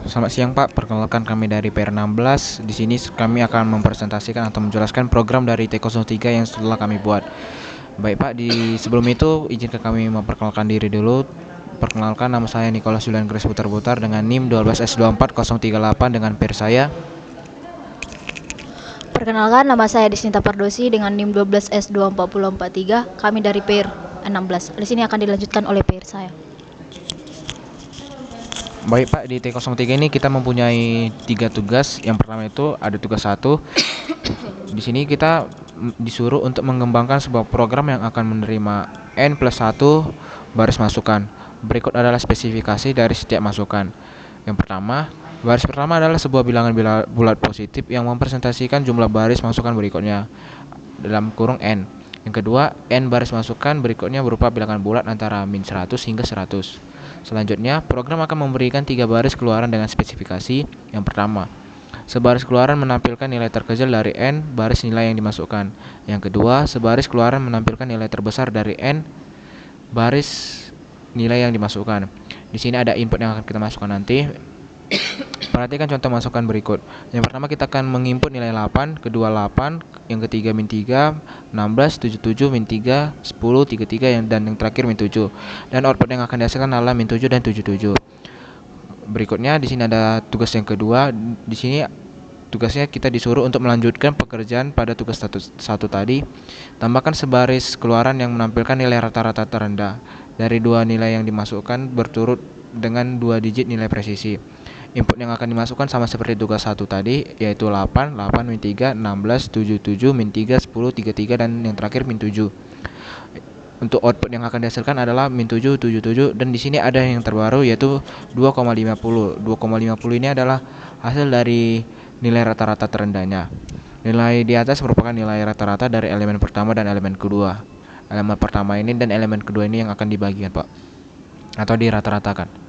Selamat siang Pak, perkenalkan kami dari PR16. Di sini kami akan mempresentasikan atau menjelaskan program dari T03 yang setelah kami buat. Baik Pak, sebelum itu izinkan kami memperkenalkan diri dulu. Perkenalkan, nama saya Nicholas Julian Grace Putar-Putar dengan NIM 12S24038 dengan PR saya. Perkenalkan, nama saya Disnita Pardosi dengan NIM 12S24043. Kami dari PR 16. Di sini akan dilanjutkan oleh PR saya. Baik Pak, di T03 ini kita mempunyai 3 tugas. Yang pertama itu ada tugas 1. Di sini kita disuruh untuk mengembangkan sebuah program yang akan menerima N+1 baris masukan. Berikut adalah spesifikasi dari setiap masukan. Yang pertama, baris pertama adalah sebuah bilangan bulat positif yang mempresentasikan jumlah baris masukan berikutnya dalam kurung N. Yang kedua, N baris masukan berikutnya berupa bilangan bulat antara -100 hingga 100. Selanjutnya, program akan memberikan 3 baris keluaran dengan spesifikasi. Yang pertama, sebaris keluaran menampilkan nilai terkecil dari N baris nilai yang dimasukkan. Yang kedua, sebaris keluaran menampilkan nilai terbesar dari N baris nilai yang dimasukkan. Di sini ada input yang akan kita masukkan nanti. Perhatikan contoh masukan berikut. Yang pertama kita akan menginput nilai 8, kedua 8, yang ketiga -3, 16, 77, -3, 10, 33, dan yang terakhir -7. Dan output yang akan dihasilkan adalah -7 dan 77. Berikutnya di sini ada tugas yang kedua. Di sini tugasnya kita disuruh untuk melanjutkan pekerjaan pada tugas satu tadi. Tambahkan sebaris keluaran yang menampilkan nilai rata-rata terendah dari dua nilai yang dimasukkan berturut dengan 2 digit nilai presisi. Input yang akan dimasukkan sama seperti tugas 1 tadi, yaitu 8, 8, -3, 16, 77, -3, 10, 33, dan yang terakhir -7. Untuk output yang akan dihasilkan adalah -7, 77, dan di sini ada yang terbaru yaitu 2,50. 2,50 ini adalah hasil dari nilai rata-rata terendahnya. Nilai di atas merupakan nilai rata-rata dari elemen pertama dan elemen kedua. Elemen pertama ini dan elemen kedua ini yang akan dibagikan, Pak, atau dirata-ratakan.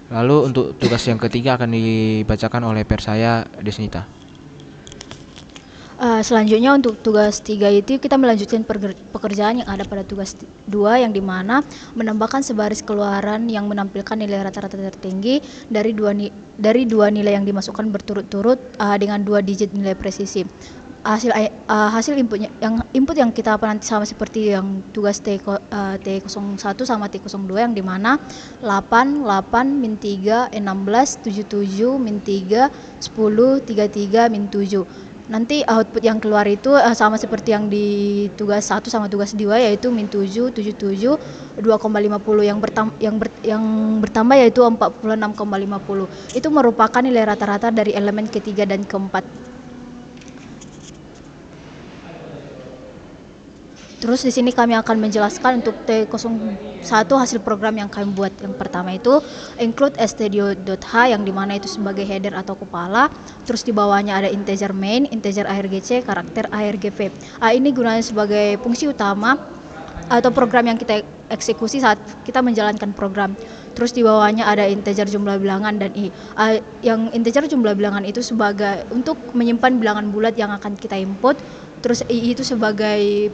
Lalu untuk tugas yang ketiga akan dibacakan oleh PR saya, Desnita. Selanjutnya untuk tugas 3 itu kita melanjutkan pekerjaan yang ada pada tugas 2, yang dimana menambahkan sebaris keluaran yang menampilkan nilai rata-rata tertinggi dari dua nilai yang dimasukkan berturut-turut dengan 2 digit nilai presisi. Hasil input yang kita nanti sama seperti yang tugas T01 sama T02, yang dimana 8, 8, -3, 16, 77, -3, 10, 33, -7. Nanti output yang keluar itu sama seperti yang di tugas 1 sama tugas 2, yaitu -7, 77, 2,50. Yang bertambah yaitu 46,50. Itu merupakan nilai rata-rata dari elemen ketiga dan keempat. Terus di sini kami akan menjelaskan untuk T01 hasil program yang kami buat. Yang pertama itu include stdio.h, yang dimana itu sebagai header atau kepala. Terus di bawahnya ada integer main, integer argc, karakter argv. Ini gunanya sebagai fungsi utama atau program yang kita eksekusi saat kita menjalankan program. Terus di bawahnya ada integer jumlah bilangan dan i. Yang integer jumlah bilangan itu sebagai untuk menyimpan bilangan bulat yang akan kita input. Terus i itu sebagai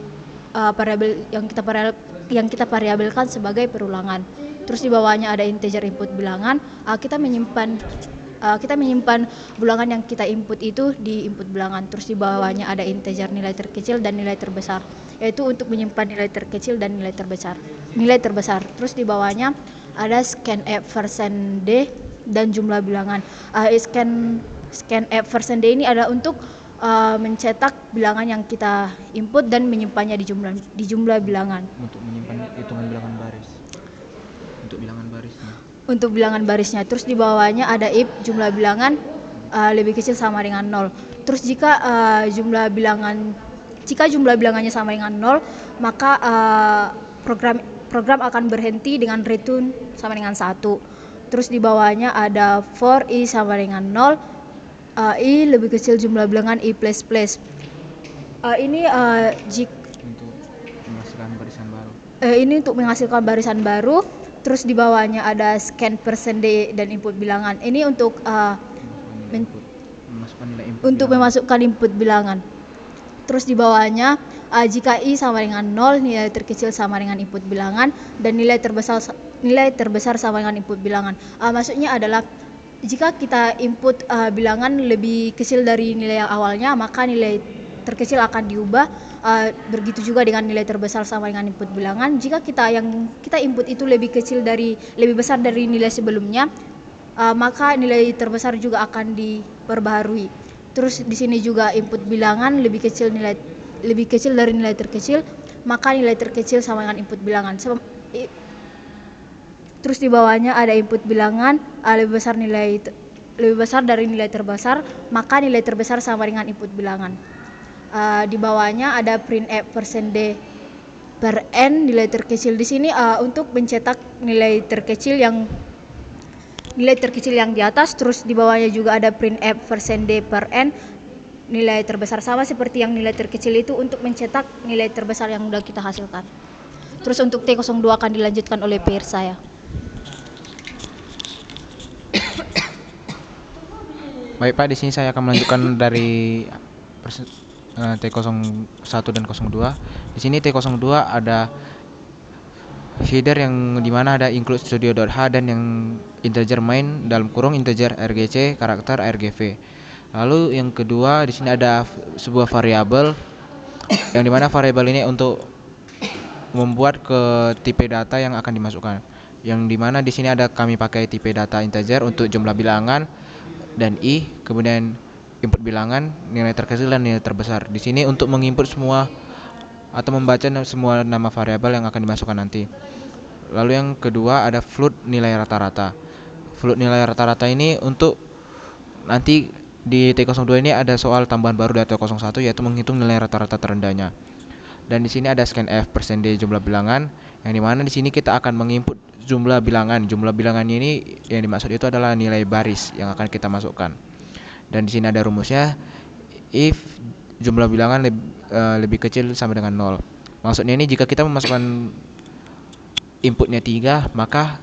variabel yang kita variabelkan sebagai perulangan. Terus di bawahnya ada integer input bilangan. Kita menyimpan bilangan yang kita input itu di input bilangan. Terus di bawahnya ada integer nilai terkecil dan nilai terbesar, yaitu untuk menyimpan nilai terkecil dan nilai terbesar. Terus di bawahnya ada scanf %d dan jumlah bilangan. Scanf %d ini adalah untuk mencetak bilangan yang kita input dan menyimpannya di jumlah bilangan. Untuk menyimpan hitungan bilangan baris. Untuk bilangan barisnya. Terus di bawahnya ada if jumlah bilangan lebih kecil sama dengan 0. Terus jika jumlah bilangannya sama dengan 0, maka program akan berhenti dengan return sama dengan 1. Terus di bawahnya ada for i sama dengan 0. I lebih kecil jumlah bilangan i++. Ini untuk menghasilkan barisan baru. Ini untuk menghasilkan barisan baru. Terus di bawahnya ada scan %d dan input bilangan. Ini untuk memasukkan input bilangan. Terus di bawahnya jika i sama dengan 0, nilai terkecil sama dengan input bilangan, dan nilai terbesar sama dengan input bilangan. Maksudnya adalah Jika kita input bilangan lebih kecil dari nilai yang awalnya, maka nilai terkecil akan diubah. Begitu juga dengan nilai terbesar sama dengan input bilangan. Jika yang kita input itu lebih besar dari nilai sebelumnya, maka nilai terbesar juga akan diperbaharui. Terus di sini juga input bilangan lebih kecil dari nilai terkecil, maka nilai terkecil sama dengan input bilangan. Terus di bawahnya ada input bilangan lebih besar dari nilai terbesar, maka nilai terbesar sama dengan input bilangan. Di bawahnya ada printf %d per n nilai terkecil. Di sini untuk mencetak nilai terkecil yang di atas. Terus di bawahnya juga ada printf %d per n nilai terbesar, sama seperti yang nilai terkecil itu untuk mencetak nilai terbesar yang sudah kita hasilkan. Terus untuk T02 akan dilanjutkan oleh peer saya. Baik Pak, di sini saya akan melanjutkan dari T01 dan 02. Di sini T02 ada header yang dimana ada include studio.h dan yang integer main dalam kurung integer rgc karakter rgv. Lalu yang kedua di sini ada sebuah variabel yang dimana variabel ini untuk membuat ke tipe data yang akan dimasukkan. Yang dimana di sini ada kami pakai tipe data integer untuk jumlah bilangan dan i, kemudian input bilangan, nilai terkecil dan nilai terbesar. Di sini untuk menginput semua atau membaca semua nama variabel yang akan dimasukkan nanti. Lalu yang kedua ada float nilai rata-rata. Float nilai rata-rata ini untuk nanti di T02 ini ada soal tambahan baru dari T01 yaitu menghitung nilai rata-rata terendahnya. Dan di sini ada scanf %d jumlah bilangan yang dimana di sini kita akan menginput jumlah bilangan. Jumlah bilangannya ini yang dimaksud itu adalah nilai baris yang akan kita masukkan. Dan di sini ada rumusnya, if jumlah bilangan lebih kecil sama dengan 0. Maksudnya ini jika kita memasukkan inputnya 3, maka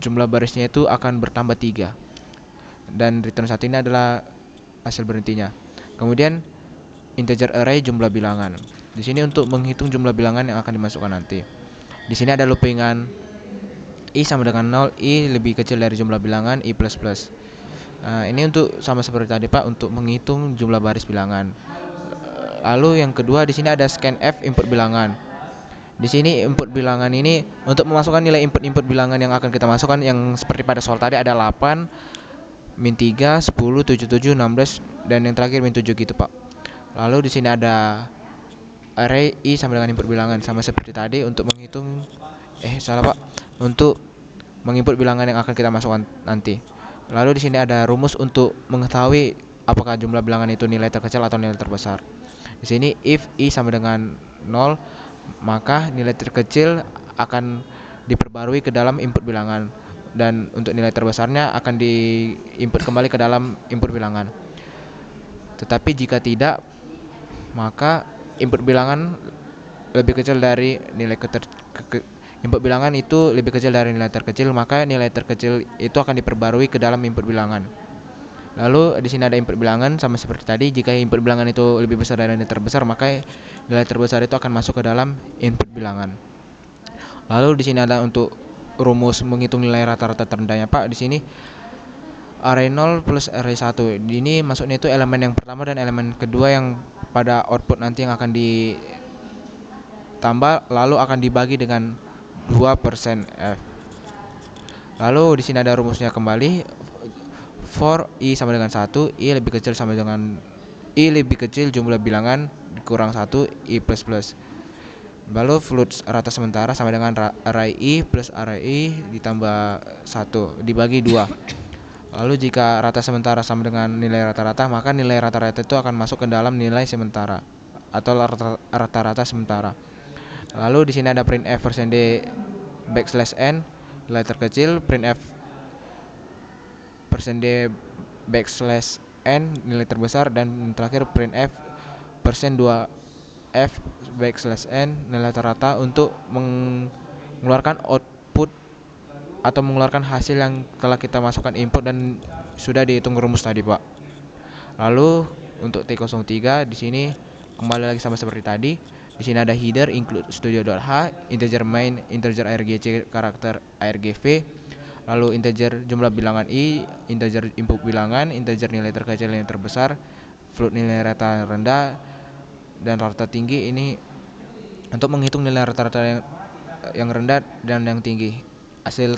jumlah barisnya itu akan bertambah 3. Dan return 1 ini adalah hasil berhentinya. Kemudian integer array jumlah bilangan. Di sini untuk menghitung jumlah bilangan yang akan dimasukkan nanti. Di sini ada loopingan i sama dengan 0, i lebih kecil dari jumlah bilangan i++. Ini untuk sama seperti tadi Pak, untuk menghitung jumlah baris bilangan. Lalu yang kedua di sini ada scanf input bilangan. Di sini input bilangan ini untuk memasukkan nilai input bilangan yang akan kita masukkan yang seperti pada soal tadi ada 8, -3, 10, 7, 16 dan yang terakhir -7 gitu Pak. Lalu di sini ada array i sama dengan input bilangan sama seperti tadi untuk menghitung untuk menginput bilangan yang akan kita masukkan nanti. Lalu di sini ada rumus untuk mengetahui apakah jumlah bilangan itu nilai terkecil atau nilai terbesar. Di sini if i sama dengan 0, maka nilai terkecil akan diperbarui ke dalam input bilangan dan untuk nilai terbesarnya akan diinput kembali ke dalam input bilangan. Tetapi jika tidak, maka input bilangan lebih kecil dari nilai input bilangan itu lebih kecil dari nilai terkecil, maka nilai terkecil itu akan diperbarui ke dalam input bilangan. Lalu di sini ada input bilangan sama seperti tadi, jika input bilangan itu lebih besar dari nilai terbesar, maka nilai terbesar itu akan masuk ke dalam input bilangan. Lalu di sini ada untuk rumus menghitung nilai rata-rata terendahnya Pak. Di sini array 0 plus array 1. Ini maksudnya itu elemen yang pertama dan elemen kedua yang pada output nanti yang akan ditambah lalu akan dibagi dengan 2% f. Lalu di sini ada rumusnya kembali, for i sama dengan 1, i lebih kecil jumlah bilangan dikurang 1 i++. Lalu float rata sementara sama dengan array i plus array i ditambah 1 dibagi 2. Lalu jika rata sementara sama dengan nilai rata-rata, maka nilai rata-rata itu akan masuk ke dalam nilai sementara atau rata-rata sementara. Lalu di sini ada printf %d \n nilai terkecil, printf %d \n nilai terbesar, dan terakhir printf %2f \n nilai rata untuk mengeluarkan output atau mengeluarkan hasil yang telah kita masukkan input dan sudah dihitung rumus tadi Pak. Lalu untuk T03 di sini kembali lagi sama seperti tadi. Di sini ada header include studio.h, integer main, integer rgc karakter rgv. lalu integer jumlah bilangan i, integer input bilangan, integer nilai terkecil yang terbesar, float nilai rata rendah, dan rata tinggi. Ini untuk menghitung nilai rata-rata yang rendah dan yang tinggi. Hasil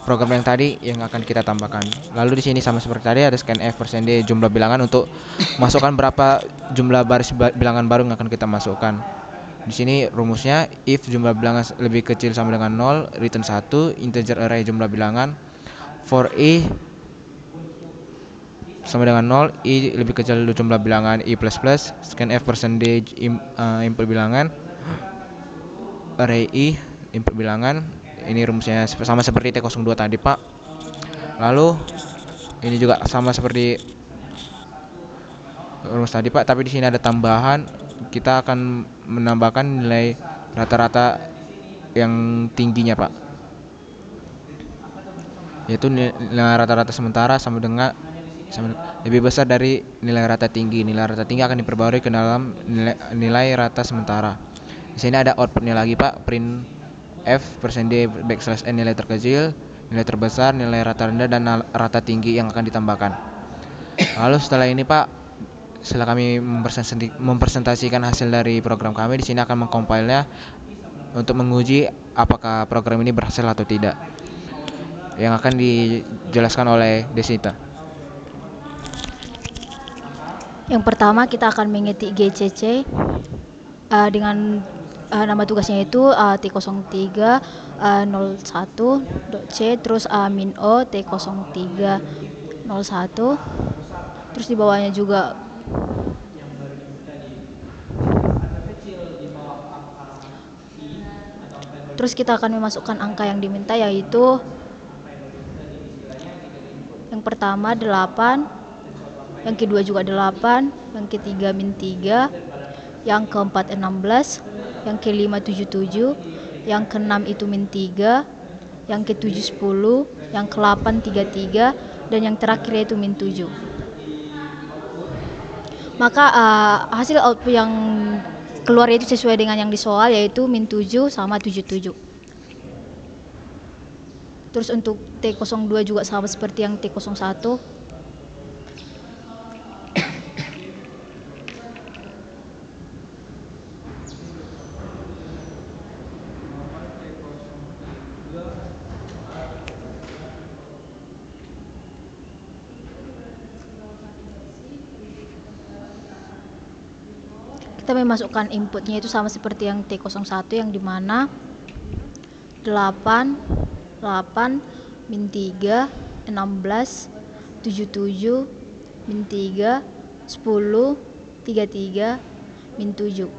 program yang tadi yang akan kita tambahkan. Lalu di sini sama seperti tadi ada scanf %d jumlah bilangan untuk masukkan berapa jumlah baris bilangan baru yang akan kita masukkan. Di sini rumusnya, if jumlah bilangan lebih kecil sama dengan 0, return 1, integer array jumlah bilangan. For i sama dengan 0, i lebih kecil dari jumlah bilangan i++, scanf % input bilangan, array i input bilangan. Ini rumusnya sama seperti T02 tadi, Pak. Lalu ini juga sama seperti rumus tadi, Pak, tapi di sini ada tambahan. Kita akan menambahkan nilai rata-rata yang tingginya, Pak, yaitu nilai rata-rata sementara sama dengan lebih besar dari nilai rata tinggi. Nilai rata tinggi akan diperbarui ke dalam nilai rata sementara. Di sini ada outputnya lagi, Pak, print f %d \n nilai terkecil, nilai terbesar, nilai rata rendah, dan rata tinggi yang akan ditambahkan. Lalu setelah ini, Pak, setelah kami mempresentasikan hasil dari program kami, di sini akan mengcompile-nya untuk menguji apakah program ini berhasil atau tidak, yang akan dijelaskan oleh Desita. Yang pertama kita akan mengetik GCC dengan nama tugasnya itu T03 01.c terus min o T03 01, terus di bawahnya juga terus kita akan memasukkan angka yang diminta, yaitu yang pertama 8, yang kedua juga 8, yang ketiga min 3, yang keempat 16, yang kelima 77, yang keenam itu min 3, yang ketujuh 10, yang ke-8 33, dan yang terakhir yaitu min 7. Maka hasil output yang keluar itu sesuai dengan yang di soal, yaitu min 7 sama 77. Terus untuk T02 juga sama seperti yang T01. Kita memasukkan inputnya itu sama seperti yang T01, yang dimana 8, min 3, 16, 77, min 3, 10, 33, min 7.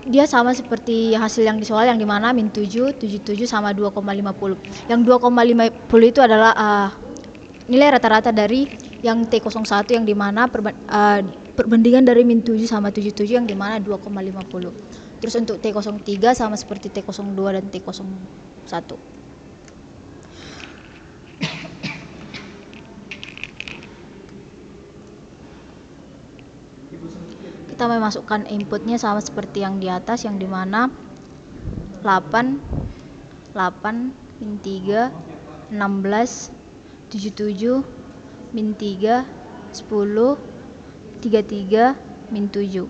Dia sama seperti hasil yang di soal, yang dimana min 7, 77 sama 2,50. Yang 2,50 itu adalah nilai rata-rata dari yang T01, yang dimana perbandingan dari min 7 sama 77, yang dimana 2,50. Terus untuk T03 sama seperti T02 dan T01. Kita memasukkan inputnya sama seperti yang di atas, yang dimana 8, min 3, 16, 77, min 3, 10, 33, min 7.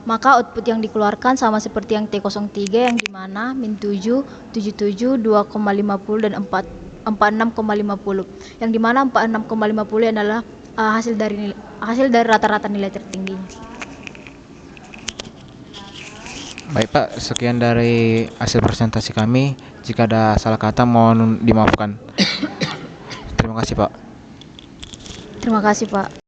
Maka output yang dikeluarkan sama seperti yang T03, yang dimana min 7, 77, 2,50 dan 46,50. Yang dimana 46,50 adalah hasil dari rata-rata nilai tertinggi. Baik, Pak, sekian dari hasil presentasi kami. Jika ada salah kata mohon dimaafkan. Terima kasih, Pak. Terima kasih, Pak.